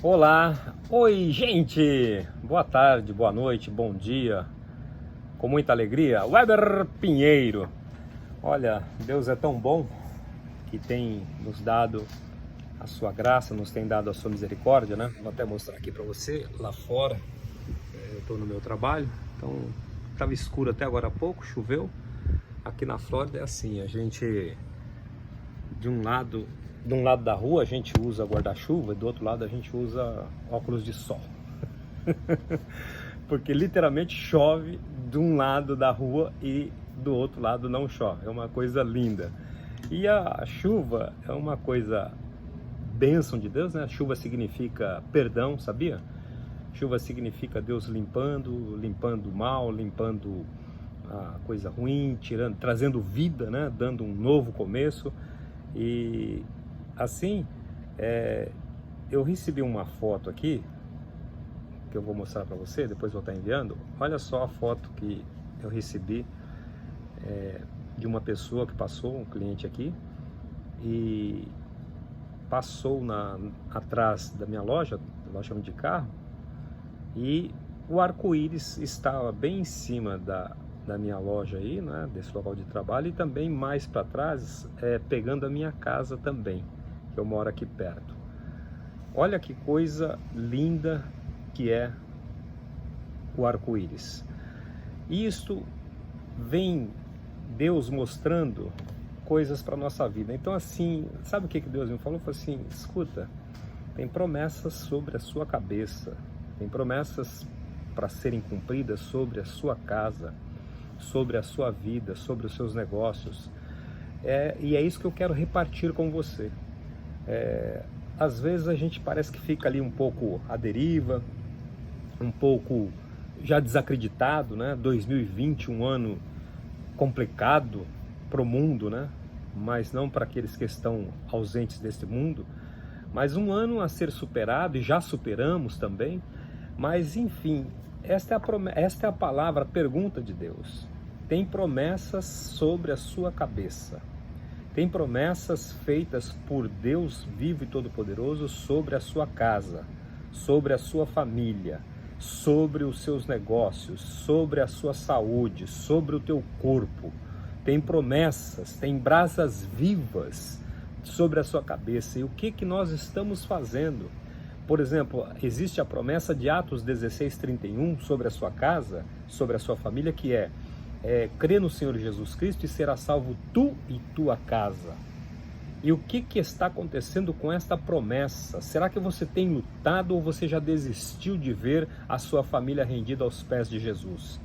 Olá, oi gente, boa tarde, boa noite, bom dia, com muita alegria, Weber Pinheiro. Olha, Deus é tão bom que tem nos dado a sua graça, nos tem dado a sua misericórdia, né? Vou até mostrar aqui para você, lá fora, eu estou no meu trabalho, então estava escuro até agora há pouco, choveu. Aqui na Flórida é assim, a gente, de um lado da rua a gente usa guarda-chuva e do outro lado a gente usa óculos de sol. Porque literalmente chove de um lado da rua e do outro lado não chove. É uma coisa linda. E a chuva é uma coisa bênção de Deus, né? A chuva significa perdão, sabia? Chuva significa Deus limpando o mal, limpando a coisa ruim, trazendo vida, né? Dando um novo começo. E assim, eu recebi uma foto aqui, que eu vou mostrar para você, depois vou estar enviando. Olha só a foto que eu recebi de uma pessoa que passou, um cliente aqui, e passou atrás da minha loja de carro, e o arco-íris estava bem em cima da minha loja aí, né, desse local de trabalho, e também mais para trás, pegando a minha casa também, que eu moro aqui perto. Olha que coisa linda que é o arco-íris. Isto vem Deus mostrando coisas para nossa vida. Então assim, sabe o que Deus me falou? Falou assim: escuta, tem promessas sobre a sua cabeça, tem promessas para serem cumpridas sobre a sua casa, sobre a sua vida, sobre os seus negócios. E é isso que eu quero repartir com você. Às vezes a gente parece que fica ali um pouco à deriva, um pouco já desacreditado, né? 2020, um ano complicado para o mundo, né? Mas não para aqueles que estão ausentes desse mundo, mas um ano a ser superado, e já superamos também. Mas enfim, esta é a palavra, a pergunta de Deus. Tem promessas sobre a sua cabeça. Tem promessas feitas por Deus vivo e todo-poderoso sobre a sua casa, sobre a sua família, sobre os seus negócios, sobre a sua saúde, sobre o teu corpo. Tem promessas, tem brasas vivas sobre a sua cabeça. E o que nós estamos fazendo? Por exemplo, existe a promessa de Atos 16:31 sobre a sua casa, sobre a sua família, que crê no Senhor Jesus Cristo e será salvo tu e tua casa. E o que está acontecendo com esta promessa? Será que você tem lutado ou você já desistiu de ver a sua família rendida aos pés de Jesus?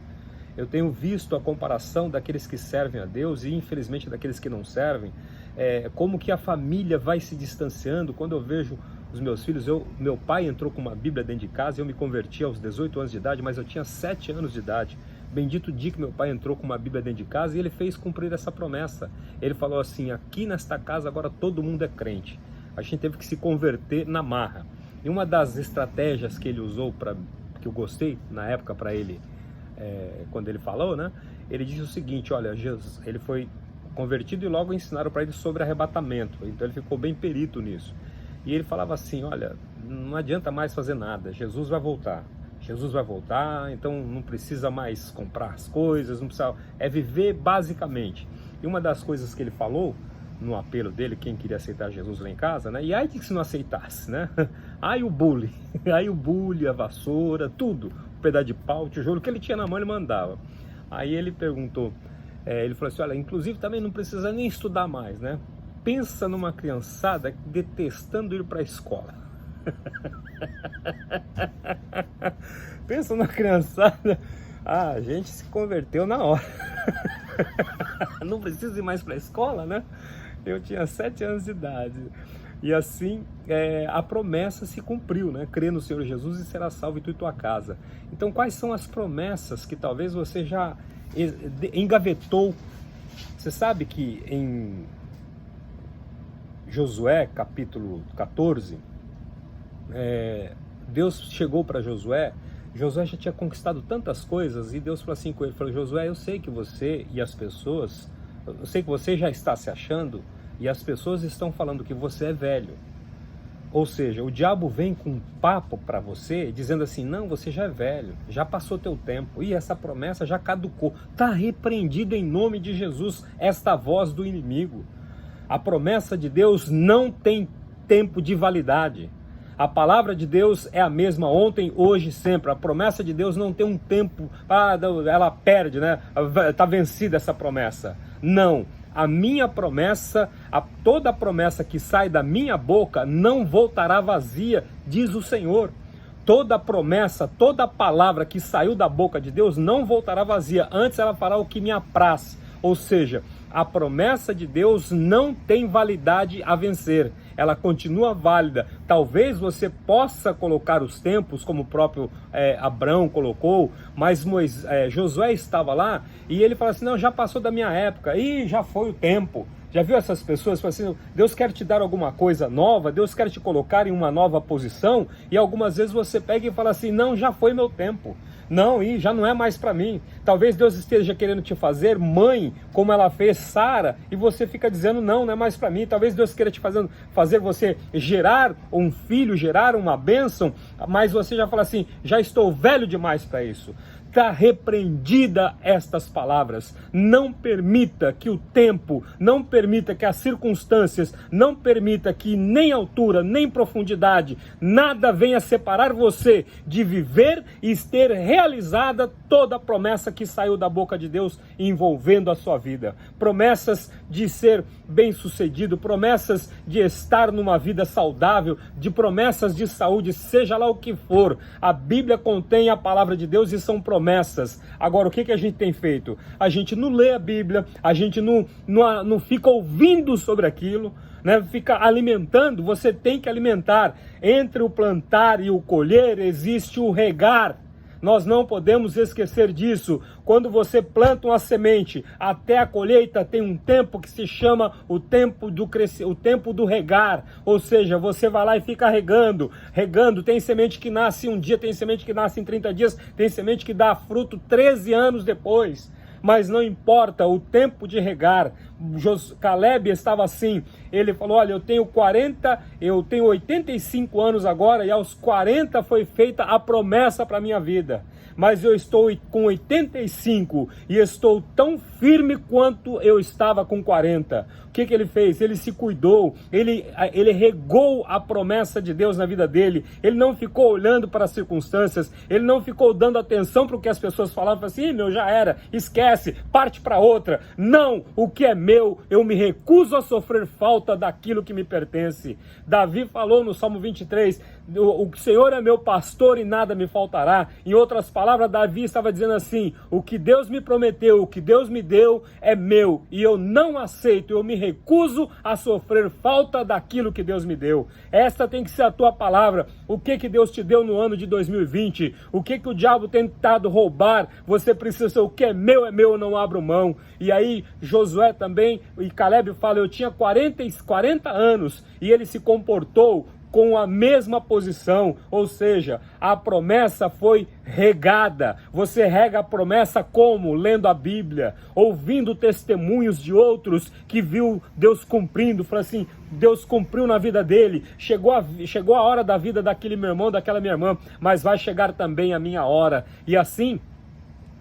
Eu tenho visto a comparação daqueles que servem a Deus e infelizmente daqueles que não servem, como que a família vai se distanciando. Quando eu vejo os meus filhos, meu pai entrou com uma Bíblia dentro de casa, eu me converti aos 18 anos de idade, mas eu tinha 7 anos de idade. Bendito dia que meu pai entrou com uma Bíblia dentro de casa e ele fez cumprir essa promessa. Ele falou assim: aqui nesta casa agora todo mundo é crente. A gente teve que se converter na marra. E uma das estratégias que ele usou, que eu gostei na época para ele, quando ele falou, né? Ele disse o seguinte: olha, Jesus, ele foi convertido e logo ensinaram para ele sobre arrebatamento. Então ele ficou bem perito nisso. E ele falava assim: olha, não adianta mais fazer nada, Jesus vai voltar. Jesus vai voltar, então não precisa mais comprar as coisas, não precisa, viver basicamente. E uma das coisas que ele falou no apelo dele, quem queria aceitar Jesus lá em casa, né? E aí que se não aceitasse, né? Aí o bullying, a vassoura, tudo, um pedaço de pau, tijolo, que ele tinha na mão ele mandava. Aí ele perguntou, ele falou assim: olha, inclusive também não precisa nem estudar mais, né? Pensa numa criançada detestando ir para a escola. Pensa na criançada, a gente se converteu na hora. Não precisa ir mais para a escola, né? Eu tinha 7 anos de idade. E assim, a promessa se cumpriu, né? Crê no Senhor Jesus e será salvo tu e tua casa. Então, quais são as promessas que talvez você já engavetou? Você sabe que em Josué, capítulo 14, Deus chegou para Josué. Josué já tinha conquistado tantas coisas e Deus falou assim com ele, falou: Josué, eu sei que você e as pessoas, eu sei que você já está se achando e as pessoas estão falando que você é velho. Ou seja, o diabo vem com um papo para você, dizendo assim, não, você já é velho, já passou teu tempo, e essa promessa já caducou. Está repreendido em nome de Jesus esta voz do inimigo. A promessa de Deus não tem tempo de validade. A palavra de Deus é a mesma ontem, hoje, sempre. A promessa de Deus não tem um tempo, ela perde, né? Está vencida essa promessa. Não. A minha promessa, toda promessa que sai da minha boca não voltará vazia, diz o Senhor. Toda promessa, toda palavra que saiu da boca de Deus não voltará vazia. Antes ela fará o que me apraz. Ou seja, a promessa de Deus não tem validade a vencer. Ela continua válida. Talvez você possa colocar os tempos, como o próprio Abrão colocou, mas Josué estava lá e ele fala assim, não, já passou da minha época, e já foi o tempo. Já viu essas pessoas que falam assim, Deus quer te dar alguma coisa nova, Deus quer te colocar em uma nova posição, e algumas vezes você pega e fala assim, não, já foi meu tempo. Não, e já não é mais para mim. Talvez Deus esteja querendo te fazer mãe, como ela fez Sara, e você fica dizendo, não é mais para mim. Talvez Deus queira te fazer você gerar um filho, gerar uma bênção, mas você já fala assim, já estou velho demais para isso. Está repreendida estas palavras. Não permita que o tempo, não permita que as circunstâncias, não permita que nem altura, nem profundidade, nada venha separar você de viver e ter realizada toda a promessa que saiu da boca de Deus envolvendo a sua vida. Promessas de ser bem-sucedido, promessas de estar numa vida saudável, de promessas de saúde, seja lá o que for. A Bíblia contém a palavra de Deus e são promessas. Agora, o que a gente tem feito? A gente não lê a Bíblia, a gente não fica ouvindo sobre aquilo, né? Fica alimentando. Você tem que alimentar. Entre o plantar e o colher existe o regar. Nós não podemos esquecer disso. Quando você planta uma semente até a colheita, tem um tempo que se chama o tempo do regar. Ou seja, você vai lá e fica regando. Tem semente que nasce um dia, tem semente que nasce em 30 dias, tem semente que dá fruto 13 anos depois. Mas não importa o tempo de regar. Caleb estava assim, ele falou, olha, eu tenho 85 anos agora, e aos 40 foi feita a promessa para a minha vida. Mas eu estou com 85 e estou tão firme quanto eu estava com 40. O que ele fez? Ele se cuidou, ele regou a promessa de Deus na vida dele, ele não ficou olhando para as circunstâncias, ele não ficou dando atenção para o que as pessoas falavam, assim, meu, já era, esquece, parte para outra. Não, o que é meu, eu me recuso a sofrer falta daquilo que me pertence. Davi falou no Salmo 23, o Senhor é meu pastor e nada me faltará. Em outras palavras, Davi estava dizendo assim, o que Deus me prometeu, o que Deus me deu é meu, e eu não aceito, eu me recuso a sofrer falta daquilo que Deus me deu. Esta tem que ser a tua palavra. O que Deus te deu no ano de 2020? O que o diabo tem tentado roubar? Você precisa ser, o que é meu, eu não abro mão. E aí Josué também, e Caleb fala, eu tinha 40 anos, e ele se comportou com a mesma posição, ou seja, a promessa foi regada. Você rega a promessa como? Lendo a Bíblia, ouvindo testemunhos de outros que viu Deus cumprindo. Fala assim, Deus cumpriu na vida dele, chegou a hora da vida daquele meu irmão, daquela minha irmã, mas vai chegar também a minha hora. E assim,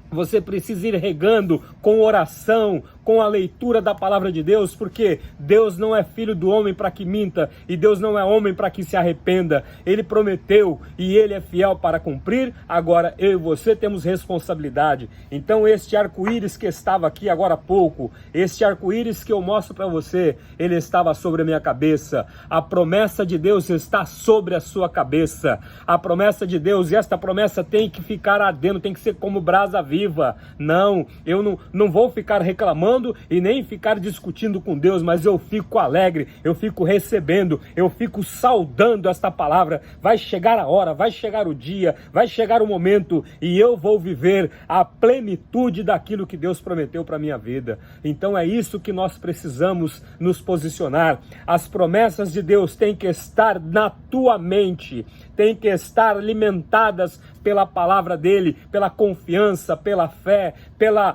você precisa ir regando com oração, com a leitura da palavra de Deus, porque Deus não é filho do homem para que minta, e Deus não é homem para que se arrependa. Ele prometeu e Ele é fiel para cumprir. Agora eu e você temos responsabilidade. Então este arco-íris que estava aqui agora há pouco, este arco-íris que eu mostro para você, ele estava sobre a minha cabeça. A promessa de Deus está sobre a sua cabeça. A promessa de Deus, e esta promessa tem que ficar ardendo, tem que ser como brasa viva. Não, eu não vou ficar reclamando e nem ficar discutindo com Deus, mas eu fico alegre, eu fico recebendo, eu fico saudando esta palavra. Vai chegar a hora, vai chegar o dia, vai chegar o momento e eu vou viver a plenitude daquilo que Deus prometeu para a minha vida. Então é isso que nós precisamos nos posicionar. As promessas de Deus têm que estar na tua mente, têm que estar alimentadas pela palavra dele, pela confiança, pela fé,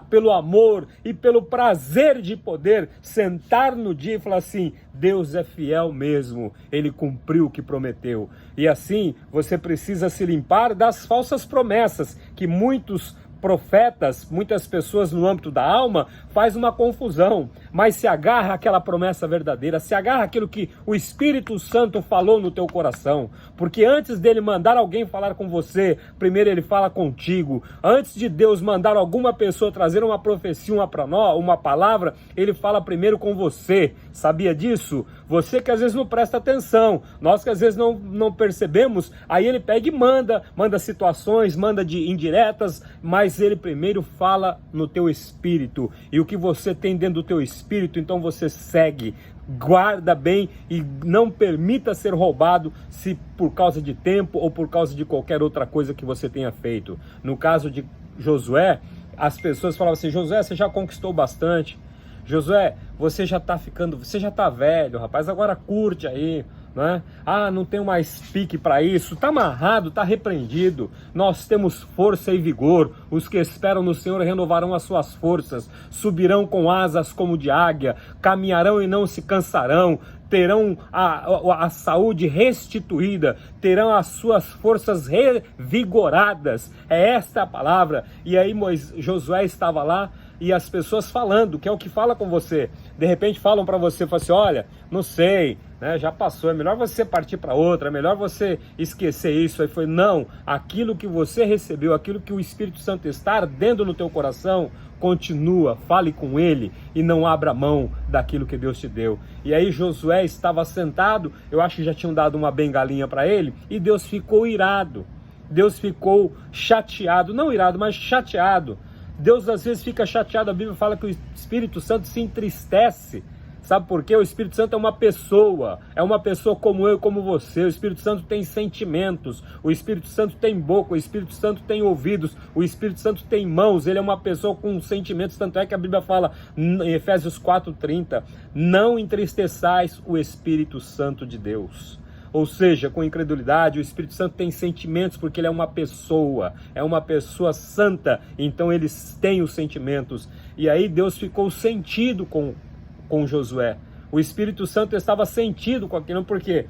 pelo amor e pelo prazer de poder sentar no dia e falar assim: Deus é fiel mesmo, ele cumpriu o que prometeu. E assim você precisa se limpar das falsas promessas que muitos profetas, muitas pessoas no âmbito da alma, faz uma confusão, mas se agarra àquela promessa verdadeira, se agarra àquilo que o Espírito Santo falou no teu coração, porque antes dele mandar alguém falar com você, primeiro ele fala contigo. Antes de Deus mandar alguma pessoa trazer uma profecia, uma palavra, ele fala primeiro com você. Sabia disso? Você que às vezes não presta atenção, nós que às vezes não percebemos, aí ele pega e manda situações, manda de indiretas, mas ele primeiro fala no teu espírito, e o que você tem dentro do teu espírito, então você segue, guarda bem e não permita ser roubado, se por causa de tempo ou por causa de qualquer outra coisa que você tenha feito. No caso de Josué, as pessoas falavam assim: Josué, você já conquistou bastante, Josué, você já tá velho, rapaz, agora curte aí, né? Ah, não tenho mais pique para isso, tá amarrado, tá repreendido. Nós temos força e vigor, os que esperam no Senhor renovarão as suas forças, subirão com asas como de águia, caminharão e não se cansarão, terão a saúde restituída, terão as suas forças revigoradas. É esta a palavra. E aí Josué estava lá, e as pessoas falando, que é o que fala com você. De repente falam para você, falam assim: olha, não sei, né, já passou, é melhor você partir para outra, é melhor você esquecer isso. Aí foi: não, aquilo que você recebeu, aquilo que o Espírito Santo está ardendo no teu coração, continua, fale com ele e não abra mão daquilo que Deus te deu. E aí Josué estava sentado, eu acho que já tinham dado uma bengalinha para ele, e Deus ficou irado, Deus ficou chateado, não irado, mas chateado. Deus às vezes fica chateado, a Bíblia fala que o Espírito Santo se entristece. Sabe por quê? O Espírito Santo é uma pessoa como eu e como você. O Espírito Santo tem sentimentos, o Espírito Santo tem boca, o Espírito Santo tem ouvidos, o Espírito Santo tem mãos, ele é uma pessoa com sentimentos, tanto é que a Bíblia fala em Efésios 4:30, não entristeçais o Espírito Santo de Deus. Ou seja, com incredulidade, o Espírito Santo tem sentimentos porque ele é uma pessoa santa, então eles têm os sentimentos. E aí Deus ficou sentido com Josué. O Espírito Santo estava sentido com aquilo, porque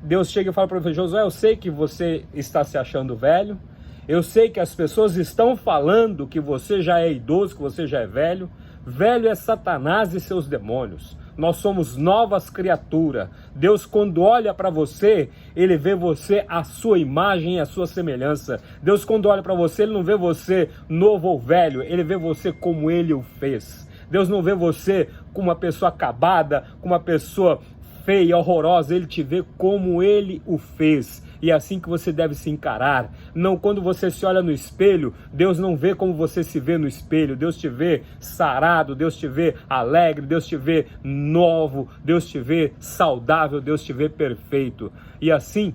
Deus chega e fala para ele: Josué, eu sei que você está se achando velho, eu sei que as pessoas estão falando que você já é idoso, que você já é velho. Velho é Satanás e seus demônios. Nós somos novas criaturas. Deus, quando olha para você, ele vê você à sua imagem e à sua semelhança. Deus, quando olha para você, ele não vê você novo ou velho, ele vê você como ele o fez. Deus não vê você como uma pessoa acabada, como uma pessoa feia, horrorosa. Ele te vê como ele o fez. E é assim que você deve se encarar. Não, quando você se olha no espelho, Deus não vê como você se vê no espelho. Deus te vê sarado, Deus te vê alegre, Deus te vê novo, Deus te vê saudável, Deus te vê perfeito. E assim,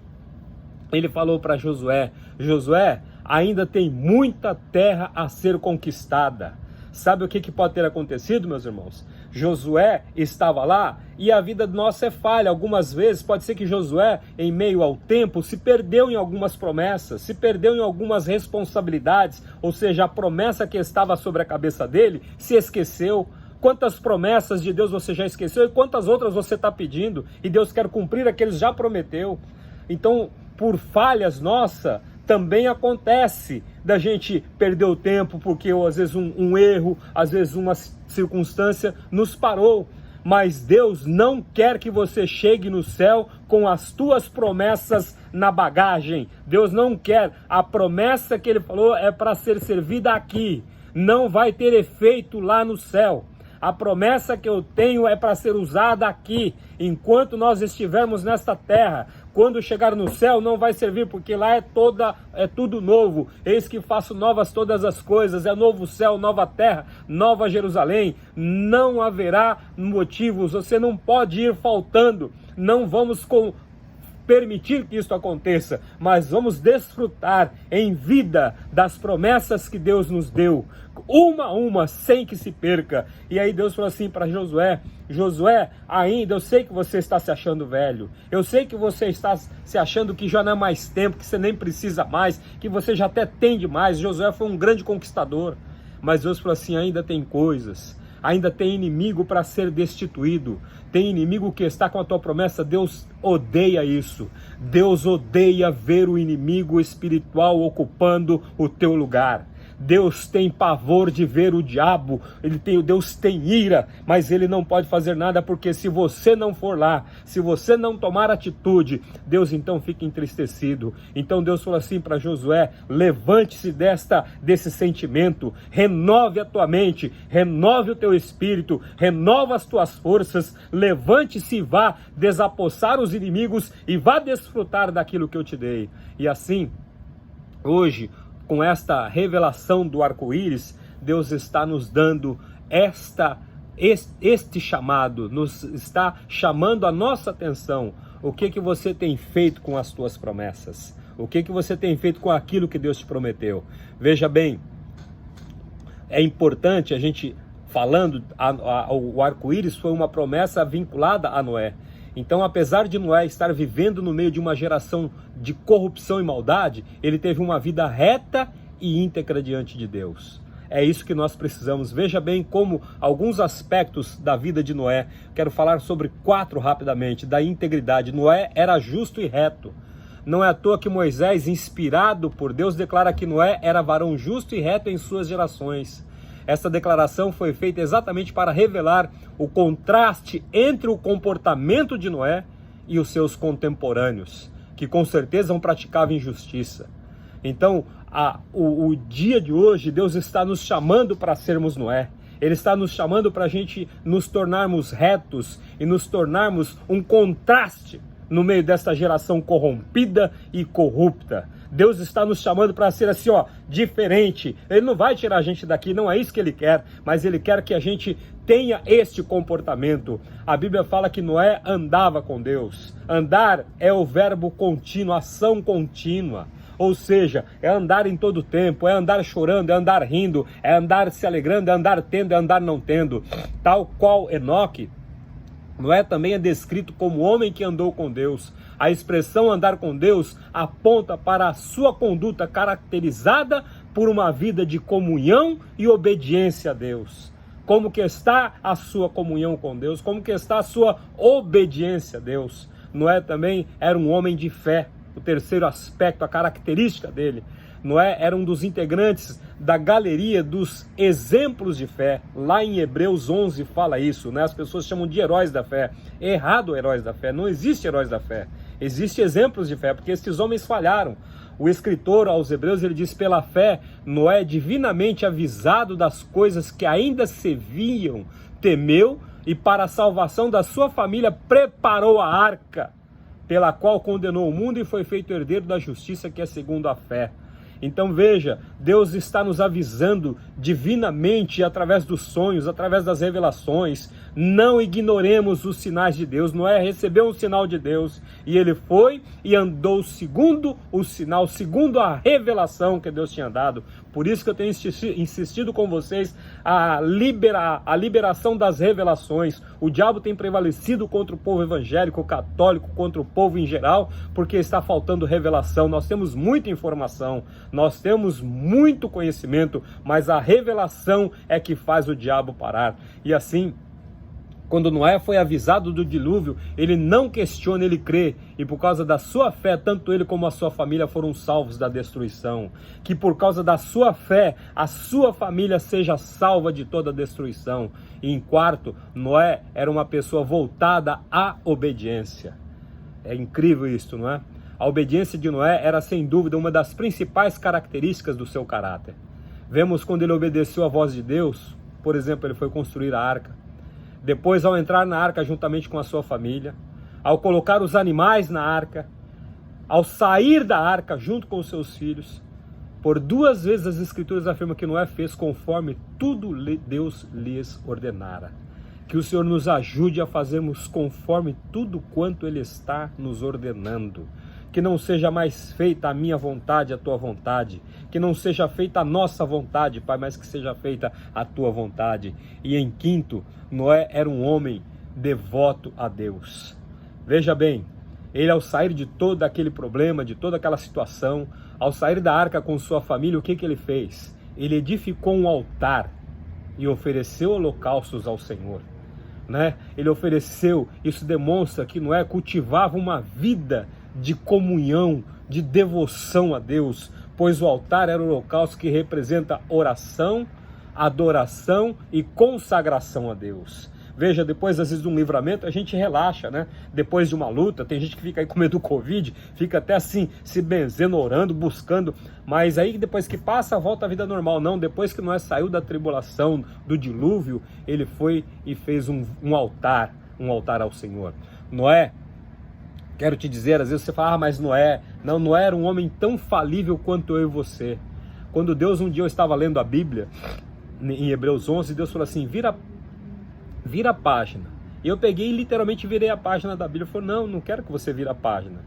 ele falou para Josué: Josué, ainda tem muita terra a ser conquistada. Sabe o que pode ter acontecido, meus irmãos? Josué estava lá e a vida nossa é falha. Algumas vezes pode ser que Josué, em meio ao tempo, se perdeu em algumas promessas, se perdeu em algumas responsabilidades, ou seja, a promessa que estava sobre a cabeça dele se esqueceu. Quantas promessas de Deus você já esqueceu e quantas outras você está pedindo, e Deus quer cumprir aqueles já prometeu. Então, por falhas nossas, também acontece da gente perder o tempo, porque às vezes um erro, às vezes uma circunstância nos parou. Mas Deus não quer que você chegue no céu com as tuas promessas na bagagem. Deus não quer. A promessa que ele falou é para ser servida aqui. Não vai ter efeito lá no céu. A promessa que eu tenho é para ser usada aqui, enquanto nós estivermos nesta terra. Quando chegar no céu não vai servir, porque lá é tudo novo. Eis que faço novas todas as coisas, é novo céu, nova terra, nova Jerusalém. Não haverá motivos, você não pode ir faltando. Não vamos permitir que isso aconteça, mas vamos desfrutar em vida das promessas que Deus nos deu, uma a uma, sem que se perca. E aí Deus falou assim para Josué: Josué, ainda eu sei que você está se achando velho, eu sei que você está se achando que já não é mais tempo, que você nem precisa mais, que você já até tem demais. Josué foi um grande conquistador, mas Deus falou assim: ainda tem coisas, ainda tem inimigo para ser destituído, tem inimigo que está com a tua promessa. Deus odeia isso, Deus odeia ver o inimigo espiritual ocupando o teu lugar. Deus tem pavor de ver o diabo, Deus tem ira, mas ele não pode fazer nada, porque se você não for lá, se você não tomar atitude, Deus então fica entristecido. Então Deus falou assim para Josué: levante-se desse sentimento, renove a tua mente, renove o teu espírito, renova as tuas forças, levante-se e vá desapossar os inimigos e vá desfrutar daquilo que eu te dei. E assim, hoje, com esta revelação do arco-íris, Deus está nos dando este chamado, nos está chamando a nossa atenção. O que você tem feito com as tuas promessas? O que você tem feito com aquilo que Deus te prometeu? Veja bem, é importante a gente, falando, o arco-íris foi uma promessa vinculada a Noé. Então, apesar de Noé estar vivendo no meio de uma geração de corrupção e maldade, ele teve uma vida reta e íntegra diante de Deus. É isso que nós precisamos. Veja bem como alguns aspectos da vida de Noé, quero falar sobre 4 rapidamente, da integridade. Noé era justo e reto. Não é à toa que Moisés, inspirado por Deus, declara que Noé era varão justo e reto em suas gerações. Essa declaração foi feita exatamente para revelar o contraste entre o comportamento de Noé e os seus contemporâneos, que com certeza não praticavam injustiça. Então, o dia de hoje, Deus está nos chamando para sermos Noé. Ele está nos chamando para a gente nos tornarmos retos e nos tornarmos um contraste no meio dessa geração corrompida e corrupta. Deus está nos chamando para ser assim, diferente. Ele não vai tirar a gente daqui, não é isso que ele quer, mas ele quer que a gente tenha este comportamento. A Bíblia fala que Noé andava com Deus. Andar é o verbo contínuo, ação contínua. Ou seja, é andar em todo tempo, é andar chorando, é andar rindo, é andar se alegrando, é andar tendo, é andar não tendo. Tal qual Enoque, Noé também é descrito como homem que andou com Deus. A expressão andar com Deus aponta para a sua conduta caracterizada por uma vida de comunhão e obediência a Deus. Como que está a sua comunhão com Deus? Como que está a sua obediência a Deus? Noé também era um homem de fé. O terceiro aspecto, a característica dele. Noé era um dos integrantes da galeria dos exemplos de fé. Lá em Hebreus 11 fala isso, né? As pessoas chamam de heróis da fé. Errado, heróis da fé. Não existe heróis da fé. Existem exemplos de fé, porque esses homens falharam. O escritor aos Hebreus, ele diz: pela fé, Noé, divinamente avisado das coisas que ainda se viam, temeu e para a salvação da sua família preparou a arca, pela qual condenou o mundo e foi feito herdeiro da justiça, que é segundo a fé. Então veja, Deus está nos avisando divinamente através dos sonhos, através das revelações. Não ignoremos os sinais de Deus. Noé recebeu um sinal de Deus e ele foi e andou segundo o sinal, segundo a revelação que Deus tinha dado. Por isso que eu tenho insistido com vocês a liberação das revelações. O diabo tem prevalecido contra o povo evangélico, católico, contra o povo em geral, porque está faltando revelação. Nós temos muita informação, nós temos muito conhecimento, mas a revelação é que faz o diabo parar. E assim, quando Noé foi avisado do dilúvio, ele não questiona, ele crê. E por causa da sua fé, tanto ele como a sua família foram salvos da destruição. Que por causa da sua fé, a sua família seja salva de toda a destruição. E em quarto, Noé era uma pessoa voltada à obediência. É incrível isso, não é? A obediência de Noé era sem dúvida uma das principais características do seu caráter. Vemos quando ele obedeceu à voz de Deus, por exemplo, ele foi construir a arca. Depois, ao entrar na arca juntamente com a sua família, ao colocar os animais na arca, ao sair da arca junto com os seus filhos, por 2 vezes as Escrituras afirmam que Noé fez conforme tudo Deus lhes ordenara. Que o Senhor nos ajude a fazermos conforme tudo quanto Ele está nos ordenando. Que não seja mais feita a minha vontade, a tua vontade. Que não seja feita a nossa vontade, Pai, mas que seja feita a tua vontade. E em quinto, Noé era um homem devoto a Deus. Veja bem, ele ao sair de todo aquele problema, de toda aquela situação, ao sair da arca com sua família, o que ele fez? Ele edificou um altar e ofereceu holocaustos ao Senhor. Ele ofereceu, isso demonstra que Noé cultivava uma vida de comunhão, de devoção a Deus, pois o altar era o holocausto que representa oração, adoração e consagração a Deus. Veja, depois às vezes de um livramento a gente relaxa, Depois de uma luta, tem gente que fica aí com medo do Covid, fica até assim, se benzendo, orando, buscando, mas aí depois que passa, volta à vida normal. Não, depois que Noé saiu da tribulação, do dilúvio, ele foi e fez um altar ao Senhor. Noé, quero te dizer, às vezes você fala, mas Noé era um homem tão falível quanto eu e você. Quando Deus, um dia eu estava lendo a Bíblia, em Hebreus 11, Deus falou assim, vira a página. E eu peguei e literalmente virei a página da Bíblia. Eu falei, não quero que você vire a página.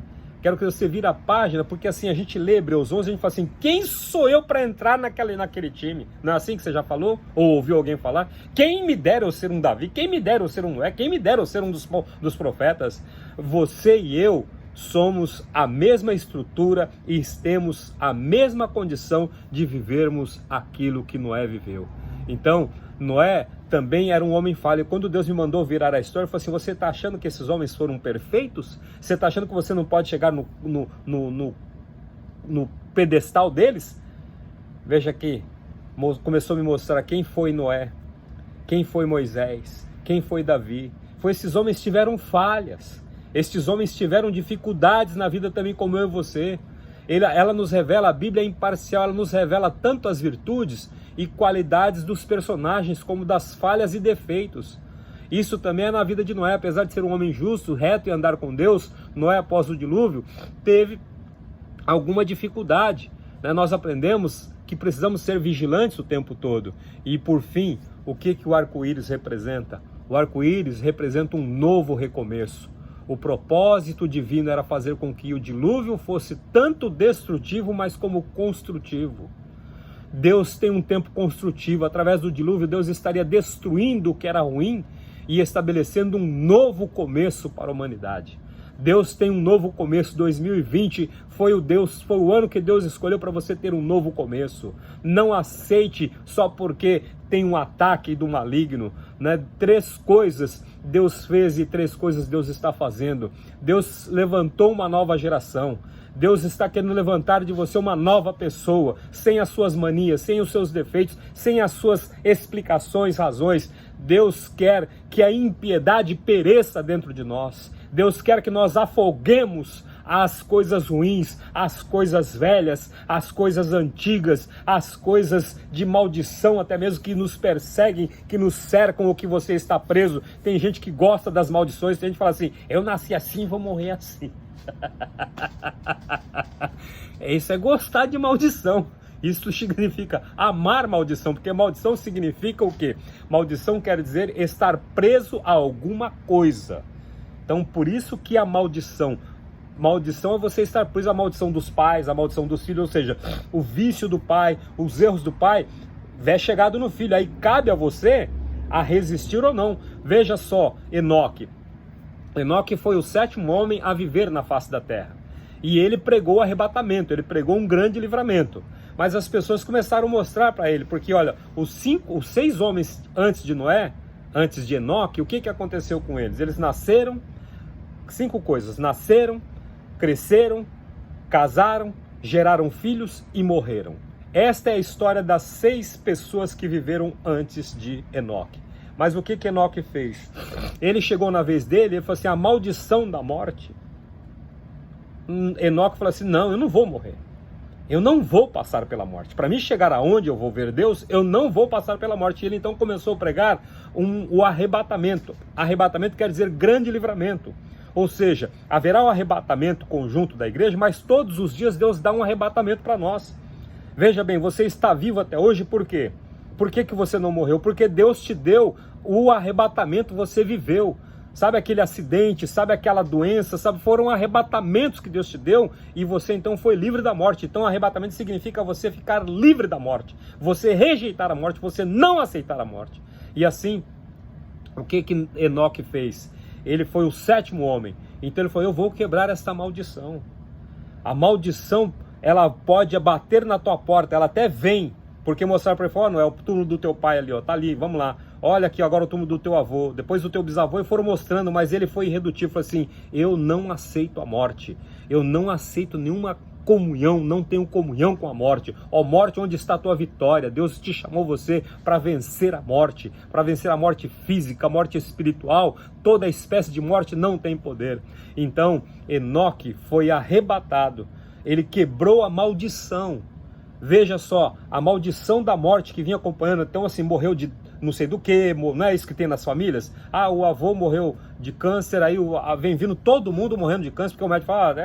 Quero que você vire a página, porque assim, a gente lê Hebreus 11, a gente fala assim, quem sou eu para entrar naquele time? Não é assim que você já falou? Ou ouviu alguém falar? Quem me dera eu ser um Davi? Quem me dera eu ser um Noé? Quem me dera eu ser um dos profetas? Você e eu somos a mesma estrutura e temos a mesma condição de vivermos aquilo que Noé viveu. Então, Noé também era um homem falho. Quando Deus me mandou virar a história, eu falei assim, você está achando que esses homens foram perfeitos? Você está achando que você não pode chegar no pedestal deles? Veja aqui, começou a me mostrar quem foi Noé, quem foi Moisés, quem foi Davi. Esses homens tiveram falhas, estes homens tiveram dificuldades na vida também, como eu e você. Ela nos revela, a Bíblia é imparcial, ela nos revela tanto as virtudes e qualidades dos personagens, como das falhas e defeitos. Isso também é na vida de Noé. Apesar de ser um homem justo, reto e andar com Deus, Noé, após o dilúvio, teve alguma dificuldade. Nós aprendemos que precisamos ser vigilantes o tempo todo. E por fim, o que o arco-íris representa? O arco-íris representa um novo recomeço. O propósito divino era fazer com que o dilúvio fosse tanto destrutivo, mas como construtivo. Deus tem um tempo construtivo. Através do dilúvio, Deus estaria destruindo o que era ruim e estabelecendo um novo começo para a humanidade. Deus tem um novo começo. 2020 foi o ano que Deus escolheu para você ter um novo começo. Não aceite só porque tem um ataque do maligno. 3 coisas Deus fez e 3 coisas Deus está fazendo. Deus levantou uma nova geração. Deus está querendo levantar de você uma nova pessoa, sem as suas manias, sem os seus defeitos, sem as suas explicações, razões. Deus quer que a impiedade pereça dentro de nós. Deus quer que nós afoguemos as coisas ruins, as coisas velhas, as coisas antigas, as coisas de maldição, até mesmo que nos perseguem, que nos cercam ou que você está preso. Tem gente que gosta das maldições, tem gente que fala assim, eu nasci assim, vou morrer assim. Isso é gostar de maldição. Isso significa amar maldição, porque maldição significa o quê? Maldição quer dizer estar preso a alguma coisa. Então, por isso que a maldição é você estar preso à maldição dos pais, à maldição dos filhos, ou seja, o vício do pai, os erros do pai, é chegado no filho. Aí cabe a você a resistir ou não. Veja só, Enoque. Enoque foi o 7º homem a viver na face da terra. E ele pregou o arrebatamento, ele pregou um grande livramento. Mas as pessoas começaram a mostrar para ele, porque olha, os 6 homens antes de Noé, antes de Enoque, o que aconteceu com eles? Eles nasceram, 5 coisas, nasceram, cresceram, casaram, geraram filhos e morreram. Esta é a história das 6 pessoas que viveram antes de Enoque. Mas o que Enoque fez? Ele chegou na vez dele e falou assim, a maldição da morte. Enoque falou assim, não, eu não vou morrer. Eu não vou passar pela morte. Para mim chegar aonde eu vou ver Deus, eu não vou passar pela morte. E ele então começou a pregar o arrebatamento. Arrebatamento quer dizer grande livramento. Ou seja, haverá um arrebatamento conjunto da igreja, mas todos os dias Deus dá um arrebatamento para nós. Veja bem, você está vivo até hoje por quê? Por que você não morreu? Porque Deus te deu o arrebatamento você viveu. Sabe aquele acidente, sabe aquela doença, sabe? Foram arrebatamentos que Deus te deu e você então foi livre da morte. Então arrebatamento significa você ficar livre da morte, você rejeitar a morte, você não aceitar a morte. E assim, o que Enoque fez? Ele foi o 7º homem. Então ele falou, eu vou quebrar essa maldição. A maldição, ela pode bater na tua porta, ela até vem, porque mostrar para ele, não é o túmulo do teu pai ali, ó, tá ali, vamos lá. Olha aqui agora o túmulo do teu avô, depois do teu bisavô, e foram mostrando, mas ele foi irredutível, falou assim, eu não aceito a morte, eu não aceito nenhuma comunhão, não tenho comunhão com a morte. Ó morte, onde está a tua vitória? Deus te chamou você para vencer a morte física, a morte espiritual, toda espécie de morte não tem poder. Então, Enoque foi arrebatado, ele quebrou a maldição. Veja só, a maldição da morte que vinha acompanhando, então assim, morreu de não sei do que, não é isso que tem nas famílias? Ah, o avô morreu de câncer, aí vem vindo todo mundo morrendo de câncer, porque o médico fala,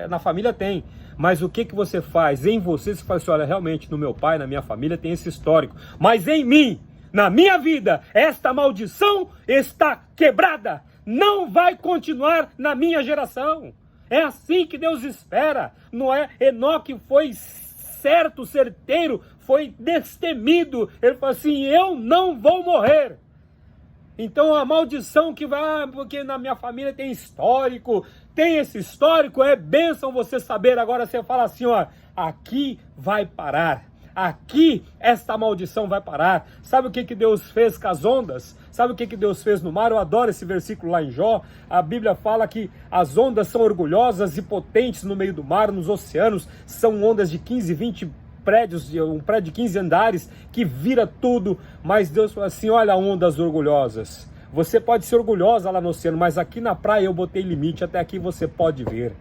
na família tem. Mas o que você faz? Em você fala assim, olha, realmente no meu pai, na minha família tem esse histórico, mas em mim, na minha vida, esta maldição está quebrada, não vai continuar na minha geração. É assim que Deus espera, não é? Enoque foi certo, certeiro, foi destemido. Ele falou assim, eu não vou morrer. Então a maldição que vai, porque na minha família tem histórico, tem esse histórico, é bênção você saber. Agora você fala assim, ó, aqui vai parar. Aqui esta maldição vai parar. Sabe o que Deus fez com as ondas? Sabe o que Deus fez no mar? Eu adoro esse versículo lá em Jó. A Bíblia fala que as ondas são orgulhosas e potentes no meio do mar, nos oceanos. São ondas de 15, 20 prédios, um prédio de 15 andares que vira tudo. Mas Deus falou assim, olha, ondas orgulhosas. Você pode ser orgulhosa lá no oceano, mas aqui na praia eu botei limite. Até aqui você pode ver.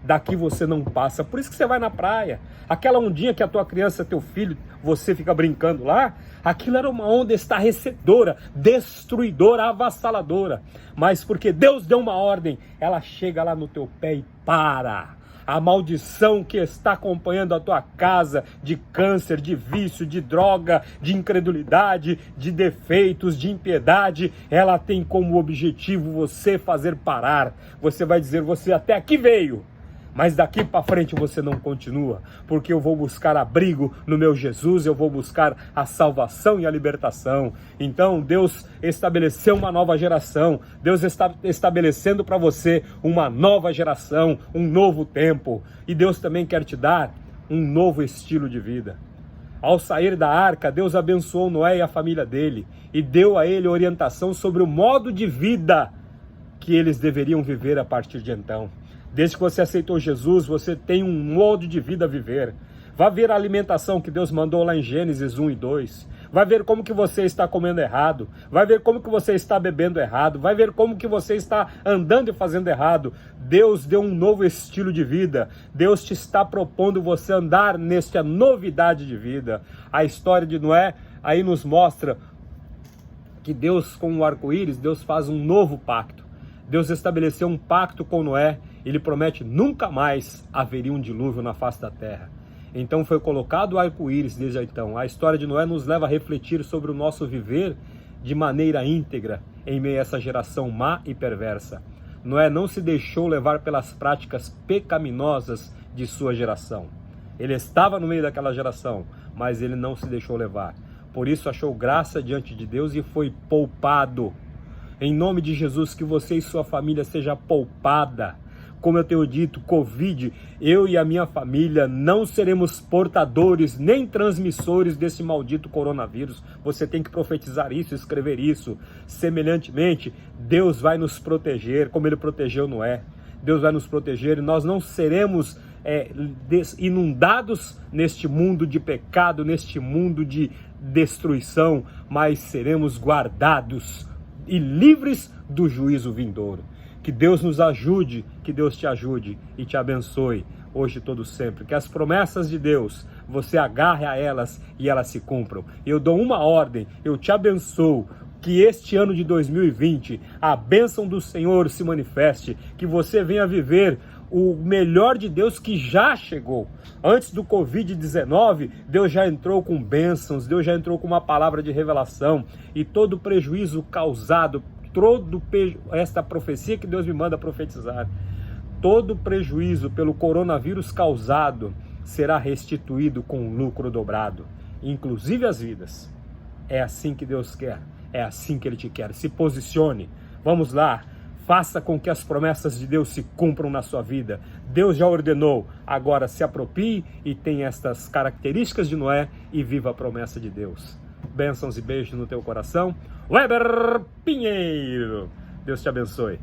Daqui você não passa, por isso que você vai na praia. Aquela ondinha que a tua criança, teu filho, você fica brincando lá, aquilo era uma onda estarrecedora, destruidora, avassaladora. Mas porque Deus deu uma ordem, ela chega lá no teu pé e para. A maldição que está acompanhando a tua casa de câncer, de vício, de droga, de incredulidade, de defeitos, de impiedade, ela tem como objetivo você fazer parar. Você vai dizer, você até aqui veio. Mas daqui para frente você não continua, porque eu vou buscar abrigo no meu Jesus, eu vou buscar a salvação e a libertação. Então Deus estabeleceu uma nova geração, Deus está estabelecendo para você uma nova geração, um novo tempo. E Deus também quer te dar um novo estilo de vida. Ao sair da arca, Deus abençoou Noé e a família dele e deu a ele orientação sobre o modo de vida que eles deveriam viver a partir de então. Desde que você aceitou Jesus, você tem um modo de vida a viver. Vá ver a alimentação que Deus mandou lá em Gênesis 1 e 2. Vai ver como que você está comendo errado. Vai ver como que você está bebendo errado. Vai ver como que você está andando e fazendo errado. Deus deu um novo estilo de vida. Deus te está propondo você andar nesta novidade de vida. A história de Noé aí nos mostra que Deus, com o arco-íris, Deus faz um novo pacto. Deus estabeleceu um pacto com Noé. Ele promete nunca mais haveria um dilúvio na face da terra. Então foi colocado o arco-íris desde então. A história de Noé nos leva a refletir sobre o nosso viver de maneira íntegra em meio a essa geração má e perversa. Noé não se deixou levar pelas práticas pecaminosas de sua geração. Ele estava no meio daquela geração, mas ele não se deixou levar. Por isso achou graça diante de Deus e foi poupado. Em nome de Jesus, que você e sua família seja poupada. Como eu tenho dito, Covid, eu e a minha família não seremos portadores nem transmissores desse maldito coronavírus. Você tem que profetizar isso, escrever isso. Semelhantemente, Deus vai nos proteger, como Ele protegeu Noé. Deus vai nos proteger e nós não seremos inundados neste mundo de pecado, neste mundo de destruição, mas seremos guardados e livres do juízo vindouro. Que Deus nos ajude, que Deus te ajude e te abençoe hoje e todo sempre. Que as promessas de Deus, você agarre a elas e elas se cumpram. Eu dou uma ordem, eu te abençoo. Que este ano de 2020, a bênção do Senhor se manifeste. Que você venha viver o melhor de Deus que já chegou. Antes do Covid-19, Deus já entrou com bênçãos, Deus já entrou com uma palavra de revelação, e todo prejuízo causado, esta profecia que Deus me manda profetizar, todo prejuízo pelo coronavírus causado será restituído com lucro dobrado, inclusive as vidas. É assim que Deus quer, é assim que Ele te quer. Se posicione, vamos lá, faça com que as promessas de Deus se cumpram na sua vida. Deus já ordenou, agora se aproprie e tenha estas características de Noé e viva a promessa de Deus. Bênçãos e beijos no teu coração. Weber Pinheiro, Deus te abençoe.